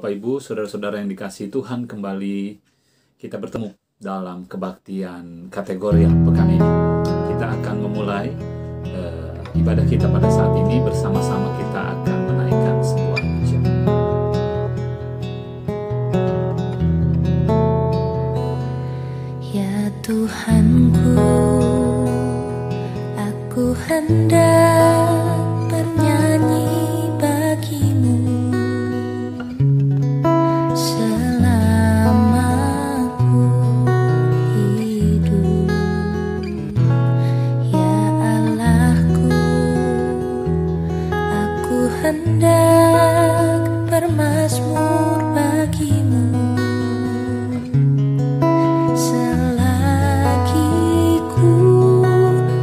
Bapak Ibu, saudara-saudara yang dikasihi Tuhan, kembali kita bertemu dalam kebaktian kategori pekan ini. Kita akan memulai ibadah kita pada saat ini. Bersama-sama kita akan menaikkan sebuah pujian. Ya Tuhanku, aku hendak bernyanyi bagimu selama ku hidup. Ya Allahku, aku hendak bermazmur bagimu selagi ku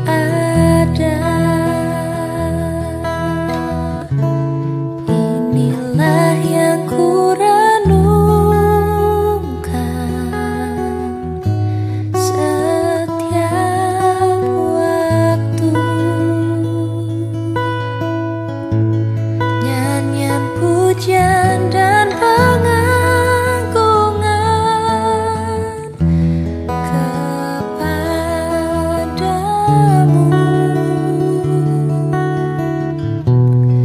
ada. Inilah yang ku renungkan setiap waktu. Nyanyian pujian dan pengagungan kepadamu.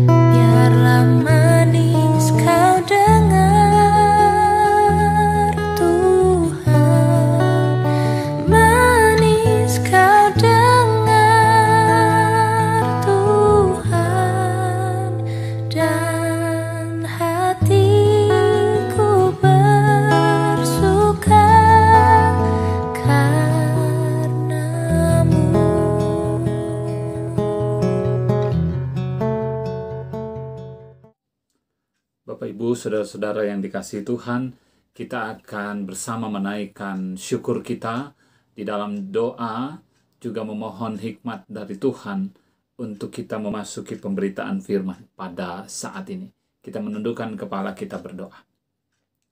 Biarlah manis kau dengar Tuhan, manis kau dengar Tuhan, dan hatiku bersuka karenamu. Bapak Ibu, saudara-saudara yang dikasihi Tuhan, kita akan bersama menaikkan syukur kita di dalam doa, juga memohon hikmat dari Tuhan untuk kita memasuki pemberitaan firman pada saat ini. Kita menundukkan kepala kita berdoa.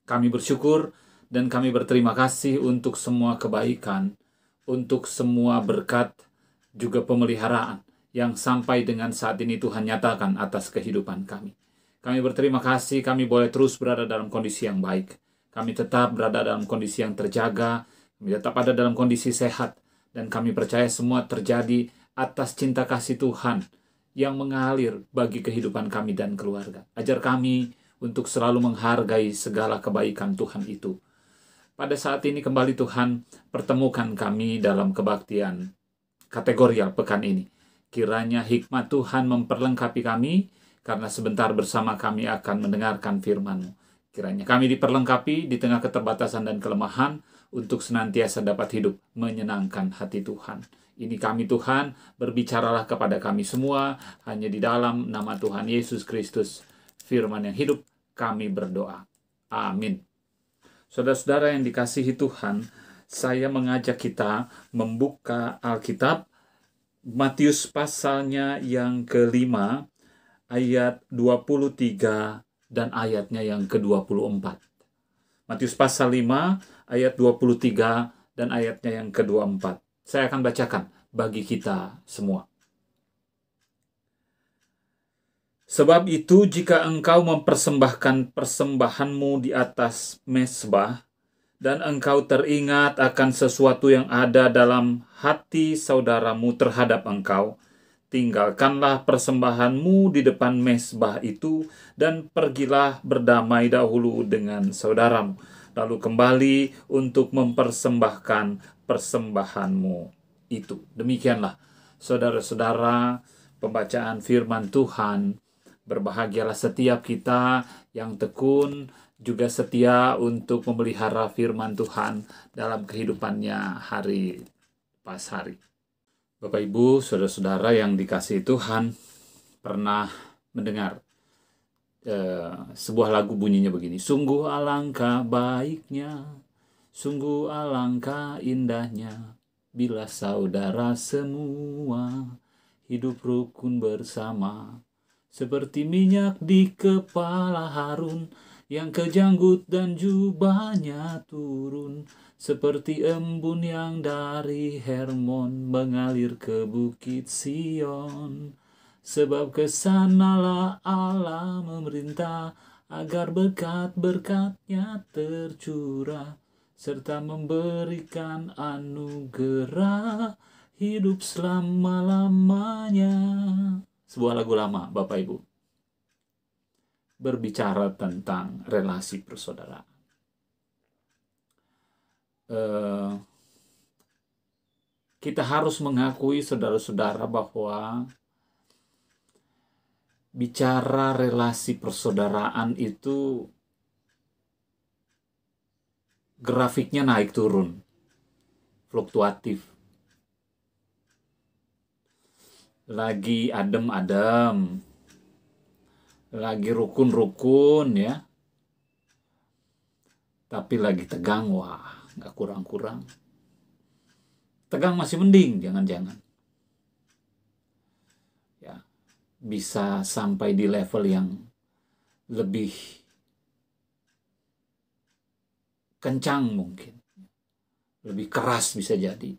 Kami bersyukur dan kami berterima kasih untuk semua kebaikan, untuk semua berkat, juga pemeliharaan yang sampai dengan saat ini Tuhan nyatakan atas kehidupan kami. Kami berterima kasih, kami boleh terus berada dalam kondisi yang baik. Kami tetap berada dalam kondisi yang terjaga, kami tetap ada dalam kondisi sehat, dan kami percaya semua terjadi atas cinta kasih Tuhan yang mengalir bagi kehidupan kami dan keluarga. Ajar kami untuk selalu menghargai segala kebaikan Tuhan itu. Pada saat ini kembali Tuhan pertemukan kami dalam kebaktian kategorial pekan ini. Kiranya hikmat Tuhan memperlengkapi kami, karena sebentar bersama kami akan mendengarkan firman-Mu. Kiranya kami diperlengkapi di tengah keterbatasan dan kelemahan untuk senantiasa dapat hidup menyenangkan hati Tuhan. Ini kami Tuhan, berbicaralah kepada kami semua, hanya di dalam nama Tuhan Yesus Kristus, firman yang hidup, kami berdoa. Amin. Saudara-saudara yang dikasihi Tuhan, saya mengajak kita membuka Alkitab, Matius pasalnya yang kelima, ayat 23 dan ayatnya yang ke-24. Matius pasal 5 ayat 23 dan ayatnya yang ke-24. Saya akan bacakan bagi kita semua. Sebab itu jika engkau mempersembahkan persembahanmu di atas mezbah dan engkau teringat akan sesuatu yang ada dalam hati saudaramu terhadap engkau, tinggalkanlah persembahanmu di depan mezbah itu dan pergilah berdamai dahulu dengan saudaramu. Lalu kembali untuk mempersembahkan persembahanmu itu. Demikianlah, saudara-saudara, pembacaan firman Tuhan. Berbahagialah setiap kita yang tekun, juga setia untuk memelihara firman Tuhan dalam kehidupannya hari pas hari. Bapak Ibu, saudara-saudara yang dikasihi Tuhan, pernah mendengar sebuah lagu bunyinya begini. Sungguh alangkah baiknya, sungguh alangkah indahnya, bila saudara semua hidup rukun bersama. Seperti minyak di kepala Harun, yang kejanggut dan jubahnya turun. Seperti embun yang dari Hermon mengalir ke bukit Sion. Sebab kesanalah Allah memerintah, agar berkat-berkat-Nya tercurah, serta memberikan anugerah hidup selama-lamanya. Sebuah lagu lama, Bapak Ibu, berbicara tentang relasi persaudaraan. Kita harus mengakui, saudara-saudara, bahwa bicara relasi persaudaraan itu grafiknya naik turun, fluktuatif. Lagi adem-adem, lagi rukun-rukun ya. Tapi lagi tegang, wah, nggak kurang-kurang. Tegang masih mending, jangan-jangan. Ya, bisa sampai di level yang lebih kencang mungkin. Lebih keras bisa jadi.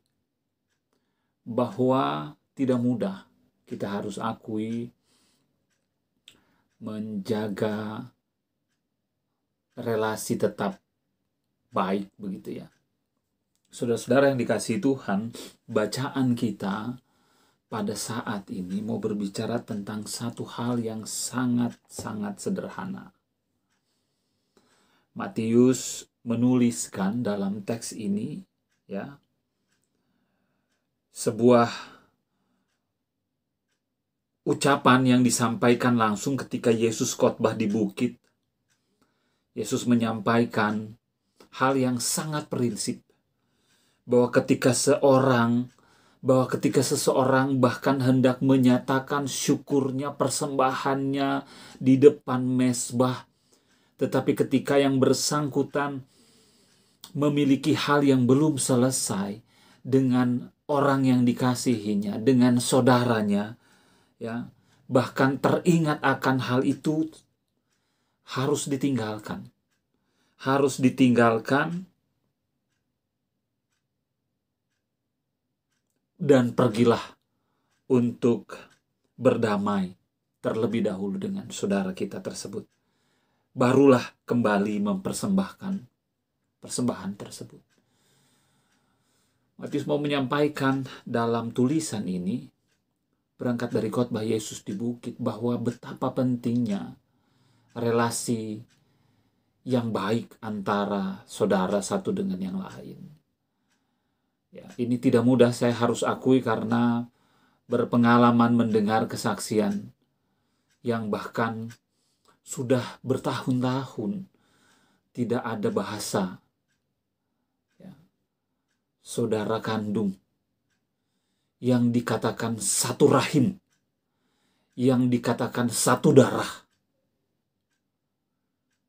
Bahwa tidak mudah, kita harus akui, menjaga relasi tetap baik begitu ya. Saudara-saudara yang dikasihi Tuhan, bacaan kita pada saat ini mau berbicara tentang satu hal yang sangat-sangat sederhana. Matius menuliskan dalam teks ini ya, sebuah ucapan yang disampaikan langsung ketika Yesus khotbah di bukit. Yesus menyampaikan hal yang sangat prinsip, bahwa ketika seseorang bahkan hendak menyatakan syukurnya, persembahannya di depan mezbah, tetapi ketika yang bersangkutan memiliki hal yang belum selesai dengan orang yang dikasihinya, dengan saudaranya, ya, bahkan teringat akan hal itu, harus ditinggalkan. Harus ditinggalkan dan pergilah untuk berdamai terlebih dahulu dengan saudara kita tersebut. Barulah kembali mempersembahkan persembahan tersebut. Matius mau menyampaikan dalam tulisan ini, berangkat dari khotbah Yesus di bukit, bahwa betapa pentingnya relasi yang baik antara saudara satu dengan yang lain. Ya, ini tidak mudah, saya harus akui, karena berpengalaman mendengar kesaksian yang bahkan sudah bertahun-tahun tidak ada bahasa ya, saudara kandung yang dikatakan satu rahim, yang dikatakan satu darah,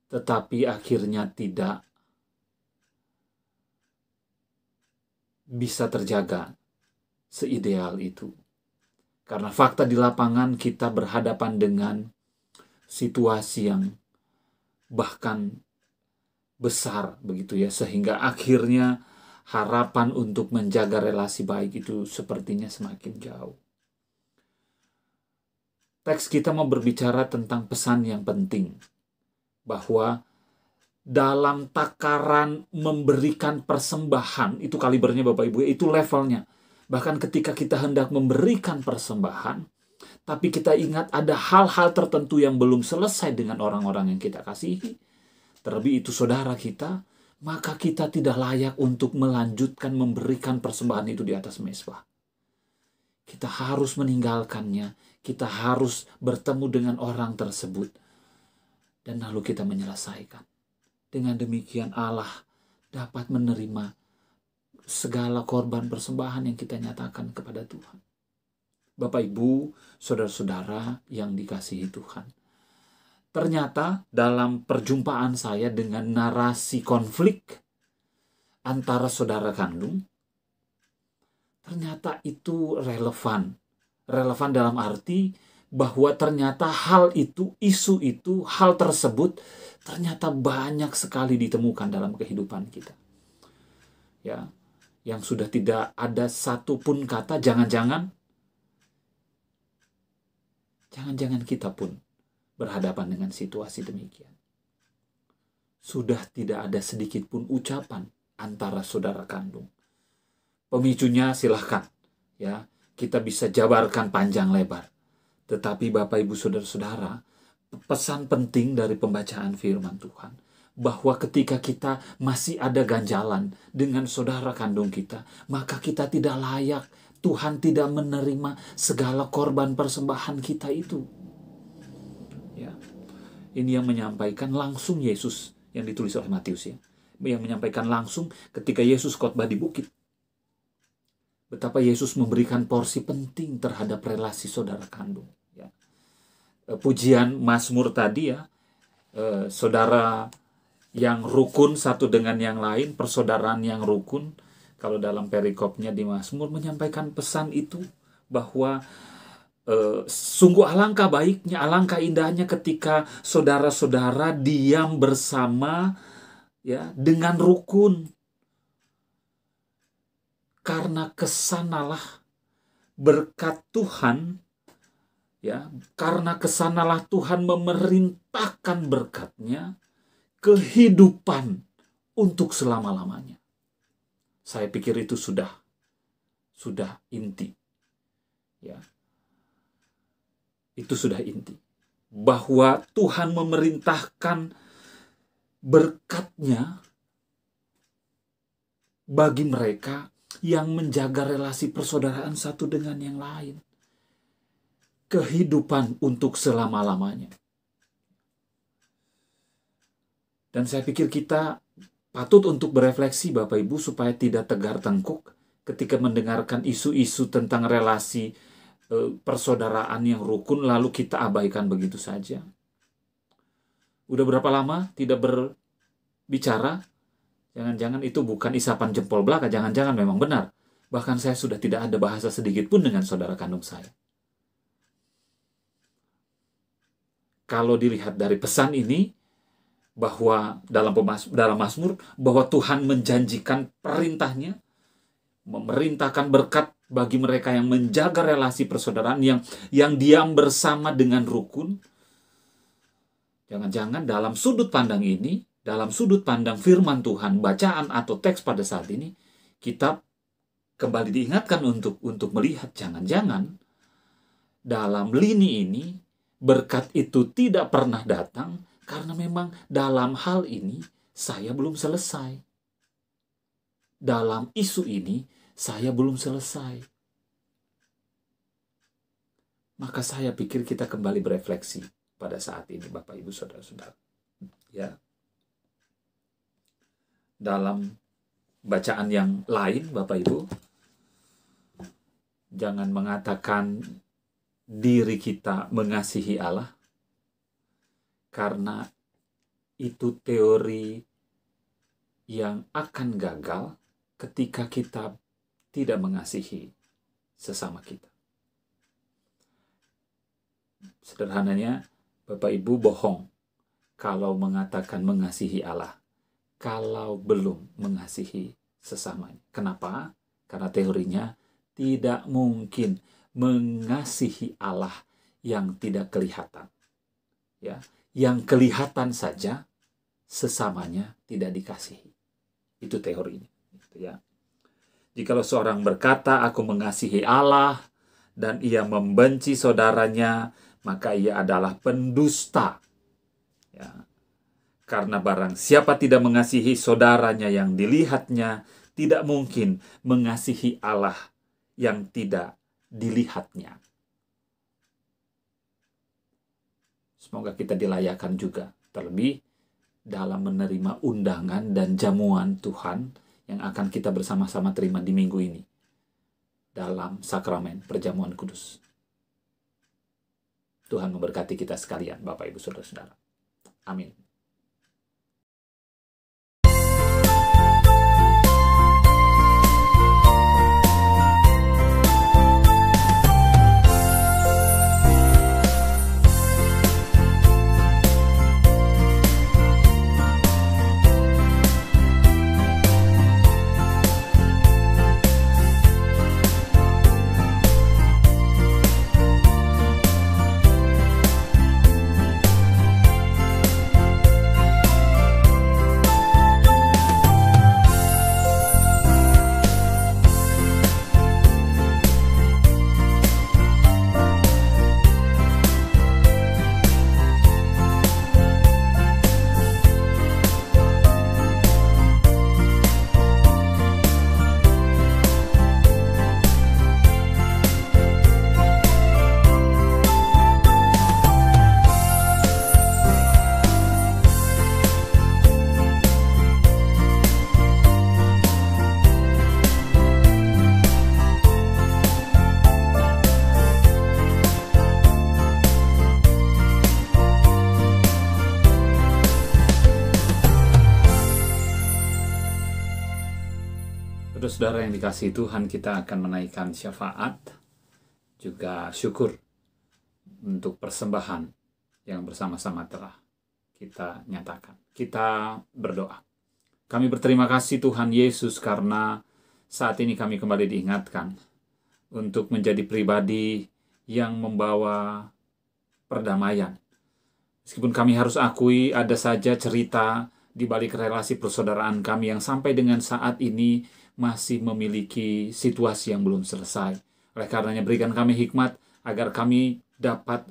tetapi akhirnya tidak bisa terjaga seideal itu. Karena fakta di lapangan kita berhadapan dengan situasi yang bahkan besar begitu ya, sehingga akhirnya harapan untuk menjaga relasi baik itu sepertinya semakin jauh. Teks kita mau berbicara tentang pesan yang penting, bahwa dalam takaran memberikan persembahan, itu kalibernya Bapak Ibu, itu levelnya. Bahkan ketika kita hendak memberikan persembahan, tapi kita ingat ada hal-hal tertentu yang belum selesai dengan orang-orang yang kita kasihi, terlebih itu saudara kita, maka kita tidak layak untuk melanjutkan memberikan persembahan itu di atas mezbah. Kita harus meninggalkannya, kita harus bertemu dengan orang tersebut, dan lalu kita menyelesaikan. Dengan demikian Allah dapat menerima segala korban persembahan yang kita nyatakan kepada Tuhan. Bapak Ibu, saudara-saudara yang dikasihi Tuhan. Ternyata dalam perjumpaan saya dengan narasi konflik antara saudara kandung, ternyata itu relevan. Relevan dalam arti bahwa ternyata hal itu, isu itu, hal tersebut ternyata banyak sekali ditemukan dalam kehidupan kita. Ya, yang sudah tidak ada satupun kata jangan-jangan kita pun berhadapan dengan situasi demikian. sudah tidak ada sedikit pun ucapan antara saudara kandung. Pemicunya silahkan, ya, kita bisa jabarkan panjang lebar. Tetapi Bapak Ibu Saudara-saudara, pesan penting dari pembacaan firman Tuhan, bahwa ketika kita masih ada ganjalan dengan saudara kandung kita, maka kita tidak layak. Tuhan tidak menerima segala korban persembahan kita itu. Ya. Ini yang menyampaikan langsung Yesus, yang ditulis oleh Matius, ya. Yang menyampaikan langsung ketika Yesus khotbah di bukit. Betapa Yesus memberikan porsi penting terhadap relasi saudara kandung. Ya. Pujian Mazmur tadi, ya, saudara yang rukun satu dengan yang lain, persaudaraan yang rukun. Kalau dalam perikopnya di Mazmur menyampaikan pesan itu, bahwa sungguh alangkah baiknya, alangkah indahnya ketika saudara-saudara diam bersama, ya, dengan rukun. Karena kesanalah berkat Tuhan, ya, karena kesanalah Tuhan memerintahkan berkatnya, kehidupan untuk selama-lamanya. Saya pikir itu sudah inti, ya. Itu sudah inti, bahwa Tuhan memerintahkan berkatnya bagi mereka yang menjaga relasi persaudaraan satu dengan yang lain. Kehidupan untuk selama-lamanya. Dan saya pikir kita patut untuk berefleksi, Bapak Ibu, supaya tidak tegar tengkuk ketika mendengarkan isu-isu tentang relasi persaudaraan yang rukun, lalu kita abaikan begitu saja. Udah berapa lama tidak berbicara? Jangan-jangan itu bukan isapan jempol belaka, jangan-jangan memang benar. Bahkan saya sudah tidak ada bahasa sedikit pun dengan saudara kandung saya. Kalau dilihat dari pesan ini, bahwa dalam Mazmur, bahwa Tuhan menjanjikan perintahnya, memerintahkan berkat bagi mereka yang menjaga relasi persaudaraan, yang diam bersama dengan rukun. Jangan-jangan dalam sudut pandang ini, dalam sudut pandang firman Tuhan, bacaan atau teks pada saat ini, kita kembali diingatkan untuk melihat, jangan-jangan dalam lini ini berkat itu tidak pernah datang karena memang dalam hal ini saya belum selesai. Dalam isu ini saya belum selesai. Maka saya pikir kita kembali berefleksi pada saat ini, Bapak Ibu Saudara-saudara. Ya. Dalam bacaan yang lain, Bapak Ibu, jangan mengatakan diri kita mengasihi Allah, karena itu teori yang akan gagal ketika kita tidak mengasihi sesama kita. Sederhananya, Bapak Ibu bohong kalau mengatakan mengasihi Allah, kalau belum mengasihi sesamanya. Kenapa? Karena teorinya tidak mungkin mengasihi Allah yang tidak kelihatan. Ya, yang kelihatan saja sesamanya tidak dikasihi. Itu teorinya. Ya. Jikalau seorang berkata, aku mengasihi Allah, dan ia membenci saudaranya, maka ia adalah pendusta. Ya. Karena barang siapa tidak mengasihi saudaranya yang dilihatnya, tidak mungkin mengasihi Allah yang tidak dilihatnya. Semoga kita dilayakan juga, terlebih dalam menerima undangan dan jamuan Tuhan yang akan kita bersama-sama terima di minggu ini dalam sakramen perjamuan kudus. Tuhan memberkati kita sekalian, Bapak Ibu Saudara-saudara. Amin. Saudara-saudara yang dikasihi Tuhan, kita akan menaikkan syafaat, juga syukur untuk persembahan yang bersama-sama telah kita nyatakan. Kita berdoa. Kami berterima kasih Tuhan Yesus karena saat ini kami kembali diingatkan untuk menjadi pribadi yang membawa perdamaian. Meskipun kami harus akui ada saja cerita di balik relasi persaudaraan kami yang sampai dengan saat ini masih memiliki situasi yang belum selesai. Oleh karenanya berikan kami hikmat agar kami dapat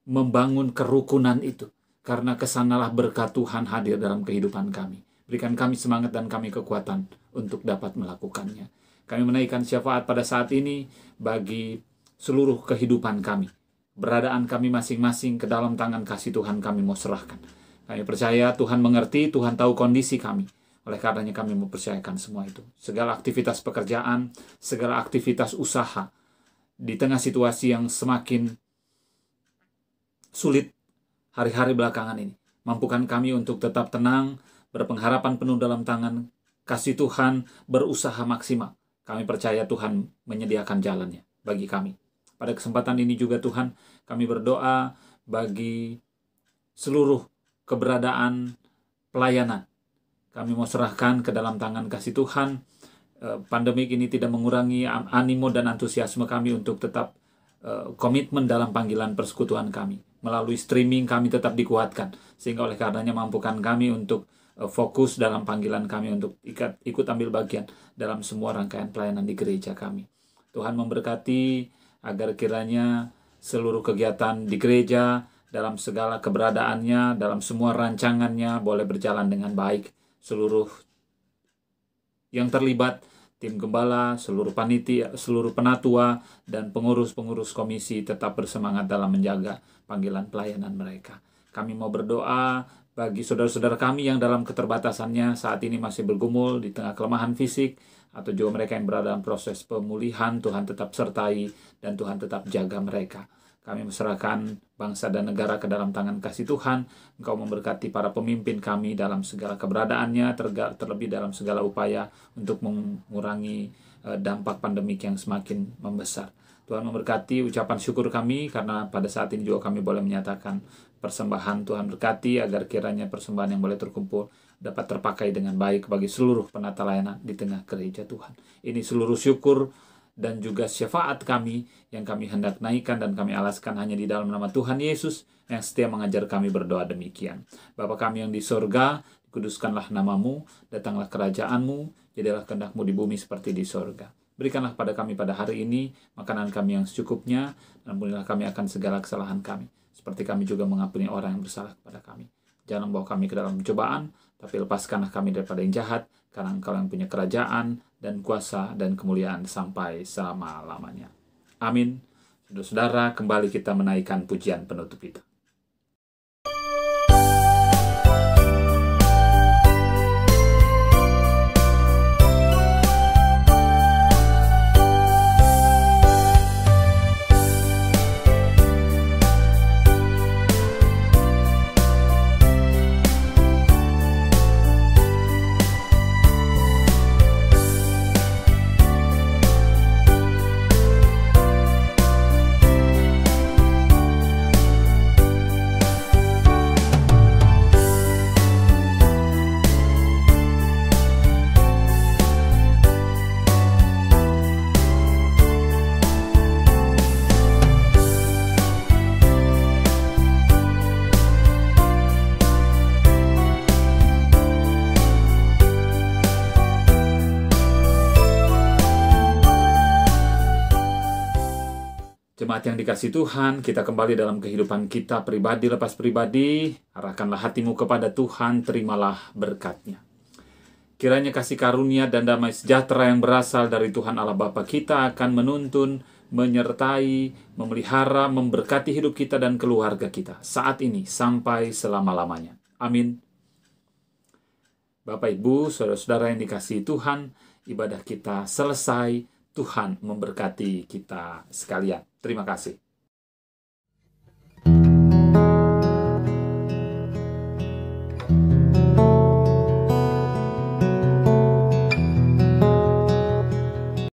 membangun kerukunan itu. Karena kesanalah berkat Tuhan hadir dalam kehidupan kami. Berikan kami semangat dan kami kekuatan untuk dapat melakukannya. Kami menaikkan syafaat pada saat ini bagi seluruh kehidupan kami. Beradaan kami masing-masing ke dalam tangan kasih Tuhan kami mau serahkan. Kami percaya Tuhan mengerti, Tuhan tahu kondisi kami. Oleh karenanya kami mempercayakan semua itu. Segala aktivitas pekerjaan, segala aktivitas usaha, di tengah situasi yang semakin sulit hari-hari belakangan ini. Mampukan kami untuk tetap tenang, berpengharapan penuh dalam tangan kasih Tuhan, berusaha maksimal. Kami percaya Tuhan menyediakan jalannya bagi kami. Pada kesempatan ini juga Tuhan, kami berdoa bagi seluruh keberadaan pelayanan. Kami mau serahkan ke dalam tangan kasih Tuhan. Pandemik ini tidak mengurangi animo dan antusiasme kami untuk tetap komitmen dalam panggilan persekutuan kami. Melalui streaming kami tetap dikuatkan. Sehingga oleh karenanya mampukan kami untuk fokus dalam panggilan kami untuk ikut ambil bagian dalam semua rangkaian pelayanan di gereja kami. Tuhan memberkati agar kiranya seluruh kegiatan di gereja dalam segala keberadaannya, dalam semua rancangannya boleh berjalan dengan baik. Seluruh yang terlibat, tim gembala, seluruh panitia, seluruh penatua, dan pengurus-pengurus komisi tetap bersemangat dalam menjaga panggilan pelayanan mereka. Kami mau berdoa bagi saudara-saudara kami yang dalam keterbatasannya saat ini masih bergumul di tengah kelemahan fisik, atau juga mereka yang berada dalam proses pemulihan. Tuhan tetap sertai dan Tuhan tetap jaga mereka. Kami menyerahkan bangsa dan negara ke dalam tangan kasih Tuhan. Engkau memberkati para pemimpin kami dalam segala keberadaannya, terlebih dalam segala upaya untuk mengurangi dampak pandemik yang semakin membesar. Tuhan memberkati ucapan syukur kami karena pada saat ini juga kami boleh menyatakan persembahan. Tuhan berkati agar kiranya persembahan yang boleh terkumpul dapat terpakai dengan baik bagi seluruh penata layanan di tengah gereja Tuhan. Ini seluruh syukur dan juga syafaat kami yang kami hendak naikkan dan kami alaskan hanya di dalam nama Tuhan Yesus yang setia mengajar kami berdoa demikian. Bapa kami yang di sorga, dikuduskanlah namamu, datanglah kerajaanmu, jadilah kehendak-mu di bumi seperti di sorga. Berikanlah pada kami pada hari ini makanan kami yang secukupnya, dan ampunilah kami akan segala kesalahan kami, seperti kami juga mengampuni orang yang bersalah kepada kami. Jangan bawa kami ke dalam pencobaan, tapi lepaskanlah kami daripada yang jahat, karena Engkau yang punya kerajaan dan kuasa dan kemuliaan sampai selama-lamanya. Amin. Saudara-saudara, kembali kita menaikkan pujian penutup kita. Jemaat yang dikasihi Tuhan, kita kembali dalam kehidupan kita pribadi lepas pribadi. Arahkanlah hatimu kepada Tuhan, terimalah berkat-Nya. Kiranya kasih karunia dan damai sejahtera yang berasal dari Tuhan Allah Bapa kita akan menuntun, menyertai, memelihara, memberkati hidup kita dan keluarga kita saat ini sampai selama-lamanya. Amin. Bapak, Ibu, saudara-saudara yang dikasihi Tuhan, ibadah kita selesai. Tuhan memberkati kita sekalian. Terima kasih.